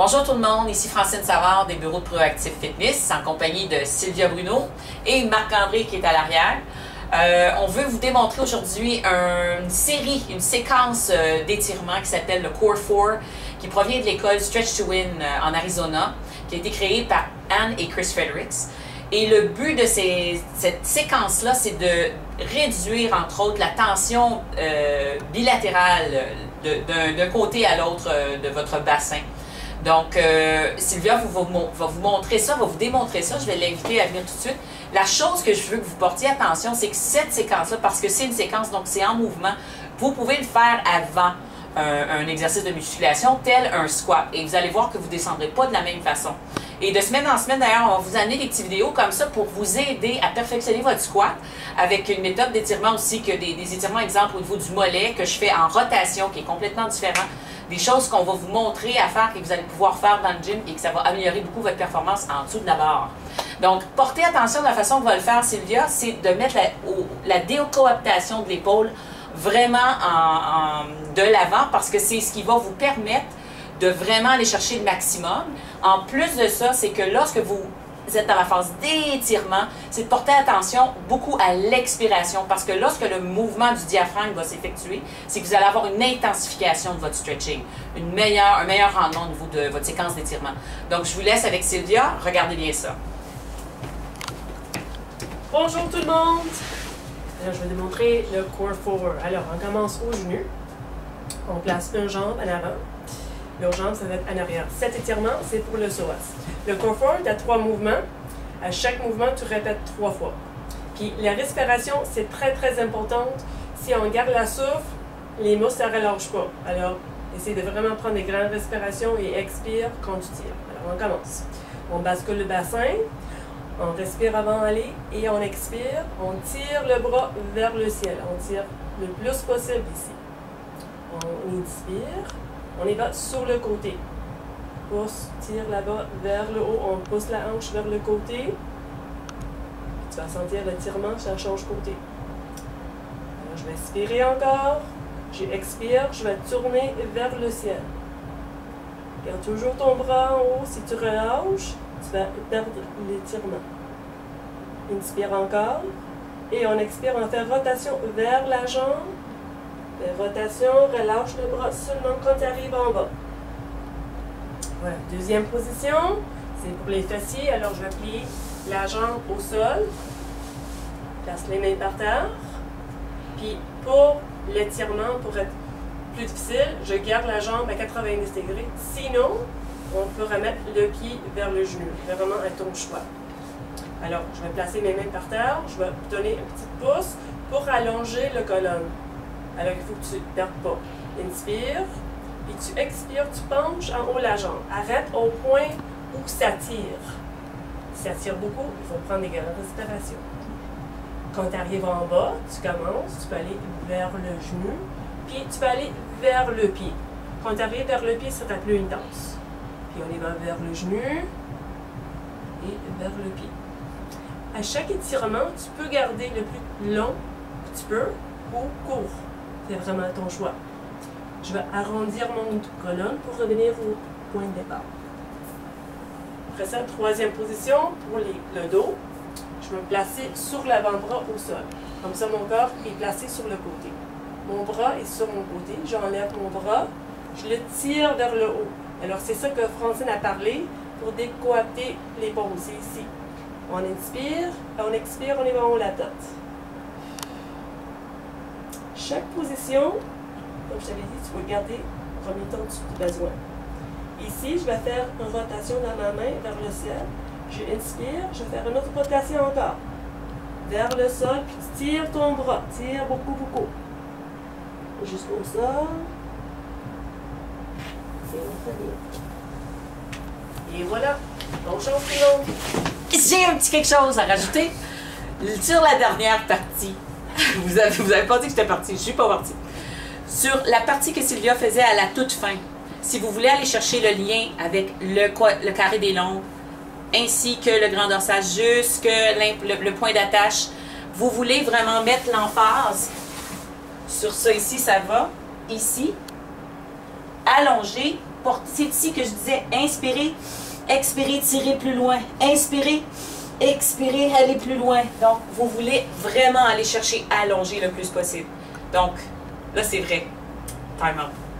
Bonjour tout le monde, ici Francine Savard des bureaux de Proactive Fitness en compagnie de Sylvia Bruno et Marc-André qui est à l'arrière. On veut vous démontrer aujourd'hui une séquence d'étirements qui s'appelle le Core 4 qui provient de l'école Stretch to Win en Arizona qui a été créée par Anne et Chris Fredericks. Et le but de cette séquence-là, c'est de réduire, entre autres, la tension bilatérale d'un côté à l'autre de votre bassin. Donc, Sylvia va vous montrer ça, va vous démontrer ça. Je vais l'inviter à venir tout de suite. La chose que je veux que vous portiez attention, c'est que cette séquence-là, parce que c'est une séquence, donc c'est en mouvement, vous pouvez le faire avant un exercice de musculation, tel un squat. Et vous allez voir que vous ne descendrez pas de la même façon. Et de semaine en semaine, d'ailleurs, on va vous amener des petites vidéos comme ça pour vous aider à perfectionner votre squat avec une méthode d'étirement aussi, que des étirements, exemple, au niveau du mollet, que je fais en rotation, qui est complètement différent. Des choses qu'on va vous montrer à faire, que vous allez pouvoir faire dans le gym et que ça va améliorer beaucoup votre performance en dessous de la barre. Donc, portez attention de la façon qu'on va le faire, Sylvia, c'est de mettre la décoaptation de l'épaule vraiment de l'avant parce que c'est ce qui va vous permettre de vraiment aller chercher le maximum. En plus de ça, c'est que lorsque vous êtes dans la phase d'étirement, c'est de porter attention beaucoup à l'expiration parce que lorsque le mouvement du diaphragme va s'effectuer, c'est que vous allez avoir une intensification de votre stretching, un meilleur rendement au niveau de votre séquence d'étirement. Donc, je vous laisse avec Sylvia. Regardez bien ça. Bonjour tout le monde! Alors, je vais démontrer le Core 4. Alors, on commence au genou. On place une jambe en avant. L'autre jambe, ça va être en arrière. Cet étirement, c'est pour le psoas. Le Core 4, tu as 3 mouvements. À chaque mouvement, tu répètes 3 fois. Puis la respiration, c'est très, très importante. Si on garde la souffle, les muscles ne relâchent pas. Alors, essaye de vraiment prendre des grandes respirations et expire quand tu tires. Alors, on commence. On bascule le bassin. On respire avant d'aller et on expire. On tire le bras vers le ciel. On tire le plus possible ici. On inspire. On y va sur le côté. Pousse, tire là-bas vers le haut. On pousse la hanche vers le côté. Tu vas sentir l'étirement, ça change côté. Alors, je vais expirer encore. J'expire, je vais tourner vers le ciel. Garde toujours ton bras en haut. Si tu relâches, tu vas perdre l'étirement. Inspire encore. Et on expire, on fait rotation vers la jambe. Rotation, relâche le bras seulement quand tu arrives en bas. Voilà, deuxième position, c'est pour les fessiers. Alors, je vais plier la jambe au sol. Place les mains par terre. Puis, pour l'étirement, pour être plus difficile, je garde la jambe à 90 degrés. Sinon, on peut remettre le pied vers le genou, vraiment à ton choix. Alors, je vais placer mes mains par terre. Je vais donner un petit pouce pour allonger le colonne. Alors, il faut que tu ne perdes pas. Inspire, puis tu expires, tu penches en haut la jambe. Arrête au point où ça tire. Si ça tire beaucoup, il faut prendre des grandes respirations. Quand tu arrives en bas, tu commences, tu peux aller vers le genou, puis tu peux aller vers le pied. Quand tu arrives vers le pied, ça sera plus intense. Puis on y va vers le genou et vers le pied. À chaque étirement, tu peux garder le plus long que tu peux ou court. C'est vraiment ton choix. Je vais arrondir mon colonne pour revenir au point de départ. Après ça, troisième position, pour le dos, je vais me placer sur l'avant-bras au sol. Comme ça, mon corps est placé sur le côté. Mon bras est sur mon côté. J'enlève mon bras, je le tire vers le haut. Alors, c'est ça que Francine a parlé pour décoapter l'épaule. C'est ici. On inspire, on expire, on y va en haut la tête. Chaque position, comme je t'avais dit, tu peux garder premier temps que tu as besoin. Ici, je vais faire une rotation dans ma main vers le ciel. Je inspire, je vais faire une autre rotation encore. Vers le sol, puis tu tires ton bras. Tire beaucoup, beaucoup. Jusqu'au sol. Et voilà. Bonne chance tout le monde. J'ai un petit quelque chose à rajouter. Sur la dernière partie, vous avez pas dit que j'étais partie, je suis pas partie. Sur la partie que Sylvia faisait à la toute fin, si vous voulez aller chercher le lien avec le carré des lombes, ainsi que le grand dorsal jusque le point d'attache, vous voulez vraiment mettre l'emphase sur ça ici, ça va, ici, allongé C'est ici que je disais inspirer, expirer, tirer plus loin. Inspirer, expirer, aller plus loin. Donc, vous voulez vraiment aller chercher allonger le plus possible. Donc, là, c'est vrai. Time out.